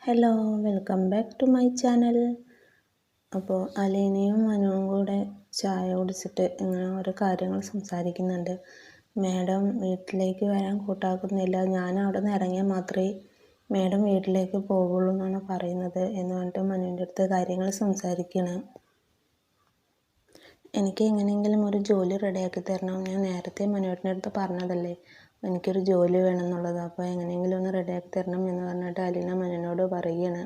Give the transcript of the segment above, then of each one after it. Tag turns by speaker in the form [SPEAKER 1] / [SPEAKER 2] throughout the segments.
[SPEAKER 1] Hello, welcome back to my channel. അപ്പോൾ അലീനയും മനുവും കൂടെ ചായ കുടിച്ചിട്ട് ഇങ്ങനെ ഓരോ കാര്യങ്ങൾ സംസാരിക്കുന്നുണ്ട്. മാഡം വീട്ടിലേക്ക് വരാൻ കൂട്ടാക്കുന്നില്ല, ഞാൻ അവിടെ നിന്ന് ഇറങ്ങിയാൽ മാത്രമേ മാഡം വീട്ടിലേക്ക് പോകുള്ളൂ എന്നാണ് പറയുന്നത് എന്ന് പറഞ്ഞിട്ട് മനുവിൻ്റെ അടുത്ത് കാര്യങ്ങൾ സംസാരിക്കണം. എനിക്ക് എങ്ങനെയെങ്കിലും ഒരു ജോലി റെഡിയാക്കി തരണം, ഞാൻ നേരത്തെ മനുവേട്ടൻ്റെ അടുത്ത് പറഞ്ഞതല്ലേ എനിക്കൊരു ജോലി വേണം എന്നുള്ളത്. അപ്പോൾ എങ്ങനെയെങ്കിലും ഒന്ന് റെഡിയാക്കി തരണം എന്ന് പറഞ്ഞിട്ട് അലീന മനുവിനോട് പറയുകയാണ്.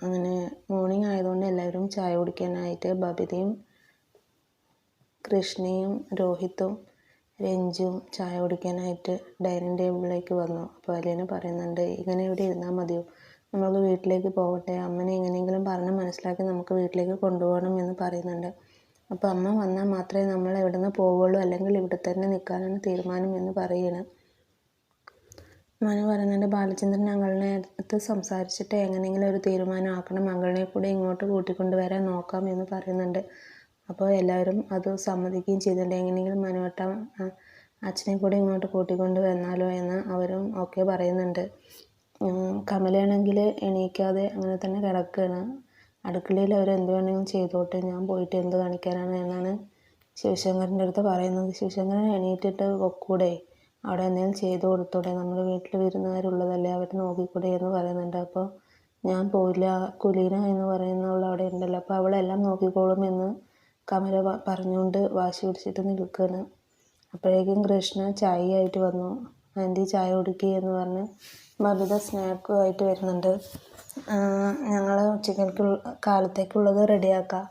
[SPEAKER 1] അങ്ങനെ മോർണിംഗ് ആയതുകൊണ്ട് എല്ലാവരും ചായ കുടിക്കാനായിട്ട് ബബിതയും കൃഷ്ണയും രോഹിത്തും രഞ്ജുവും ചായ കുടിക്കാനായിട്ട് ഡൈനിങ് ടേബിളിലേക്ക് വന്നു. അപ്പോൾ അലീന പറയുന്നുണ്ട്, ഇങ്ങനെ ഇവിടെ ഇരുന്നാൽ മതിയോ, നമുക്ക് വീട്ടിലേക്ക് പോകട്ടെ, അമ്മനെ എങ്ങനെയെങ്കിലും പറഞ്ഞ് മനസ്സിലാക്കി നമുക്ക് വീട്ടിലേക്ക് കൊണ്ടുപോകണം എന്ന് പറയുന്നുണ്ട്. അപ്പോൾ അമ്മ വന്നാൽ മാത്രമേ നമ്മൾ ഇവിടെ നിന്ന് പോവുള്ളൂ, അല്ലെങ്കിൽ ഇവിടെ തന്നെ നിൽക്കാനാണ് തീരുമാനം എന്ന് പറയുകയാണ്. മനു പറയുന്നുണ്ട്, ബാലചന്ദ്രൻ അങ്കിളിനെ അടുത്ത് സംസാരിച്ചിട്ട് എങ്ങനെയെങ്കിലും ഒരു തീരുമാനം ആക്കണം, അങ്കിളിനെ കൂടെ ഇങ്ങോട്ട് കൂട്ടിക്കൊണ്ട് വരാൻ നോക്കാം എന്ന് പറയുന്നുണ്ട്. അപ്പോൾ എല്ലാവരും അത് സമ്മതിക്കുകയും ചെയ്തിട്ടുണ്ട്. എങ്ങനെയെങ്കിലും മനുവേട്ടൻ അച്ഛനെ കൂടെ ഇങ്ങോട്ട് കൂട്ടിക്കൊണ്ട് വന്നാലോ എന്ന് അവരും ഓക്കെ പറയുന്നുണ്ട്. കമലയാണെങ്കിൽ എണീക്കാതെ അങ്ങനെ തന്നെ കിടക്കുകയാണ്. അടുക്കളയിൽ അവർ എന്ത് വേണമെങ്കിലും ചെയ്തോട്ടെ, ഞാൻ പോയിട്ട് എന്ത് കാണിക്കാനാണ് എന്നാണ് ശിവശങ്കറിൻ്റെ അടുത്ത് പറയുന്നത്. ശിവശങ്കരൻ എണീറ്റിട്ട് കൂടെ അവിടെ എന്തെങ്കിലും ചെയ്തു കൊടുത്തൂടെ, നമ്മുടെ വീട്ടിൽ വിരുന്നുകാരുള്ളതല്ലേ, അവർ നോക്കിക്കൂടെ എന്ന് പറയുന്നുണ്ട്. അപ്പോൾ ഞാൻ പോയില്ല, കുലീന എന്ന് പറയുന്നവൾ അവിടെ ഉണ്ടല്ലോ, അപ്പോൾ അവളെല്ലാം നോക്കിക്കോളും എന്ന് കമല പറഞ്ഞുകൊണ്ട് വാശി പിടിച്ചിട്ട് നിൽക്കുകയാണ്. അപ്പോഴേക്കും കൃഷ്ണ ചായയായിട്ട് വന്നു. ആൻറ്റി ചായ കുടിക്കുക എന്ന് പറഞ്ഞ് ബബിത സ്നാക്കുമായിട്ട് വരുന്നുണ്ട്. ഞങ്ങൾ കാലത്തേക്കുള്ളത് റെഡിയാക്കാം,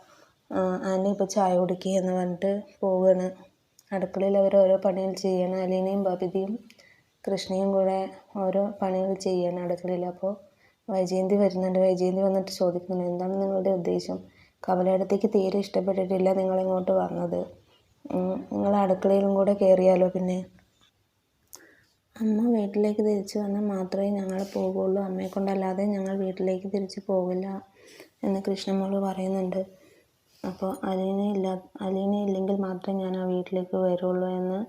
[SPEAKER 1] ആൻറ്റി ഇപ്പോൾ ചായ കുടിക്കുക എന്ന് പറഞ്ഞിട്ട് പോവുകയാണ്. അടുക്കളയിൽ അവർ ഓരോ പണികൾ ചെയ്യണം. അലീനയും ബബിതയും കൃഷ്ണയും കൂടെ ഓരോ പണികൾ ചെയ്യണം അടുക്കളയിൽ. അപ്പോൾ വൈജയന്തി വരുന്നുണ്ട്. വൈജയന്തി വന്നിട്ട് ചോദിക്കുന്നുണ്ട്, എന്താണ് നിങ്ങളുടെ ഉദ്ദേശം, കമലയിടത്തേക്ക് തീരെ ഇഷ്ടപ്പെട്ടിട്ടില്ല നിങ്ങളിങ്ങോട്ട് വന്നത്, നിങ്ങൾ അടുക്കളയിലും കൂടെ കയറിയാലോ, പിന്നെ അമ്മ വീട്ടിലേക്ക് തിരിച്ചു വന്നാൽ മാത്രമേ ഞങ്ങൾ പോകുള്ളൂ, അമ്മയെ കൊണ്ടല്ലാതെ ഞങ്ങൾ വീട്ടിലേക്ക് തിരിച്ചു പോകില്ല എന്ന് കൃഷ്ണമോൾ പറയുന്നുണ്ട്. അപ്പോൾ അലീന ഇല്ലെങ്കിൽ മാത്രമേ ഞാൻ ആ വീട്ടിലേക്ക് വരുള്ളൂ എന്ന്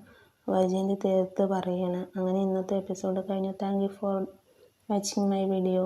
[SPEAKER 1] വൈജയന്തി തീർത്ത് പറയുകയാണ്. അങ്ങനെ ഇന്നത്തെ എപ്പിസോഡ് കഴിഞ്ഞു. Thank you for watching my video.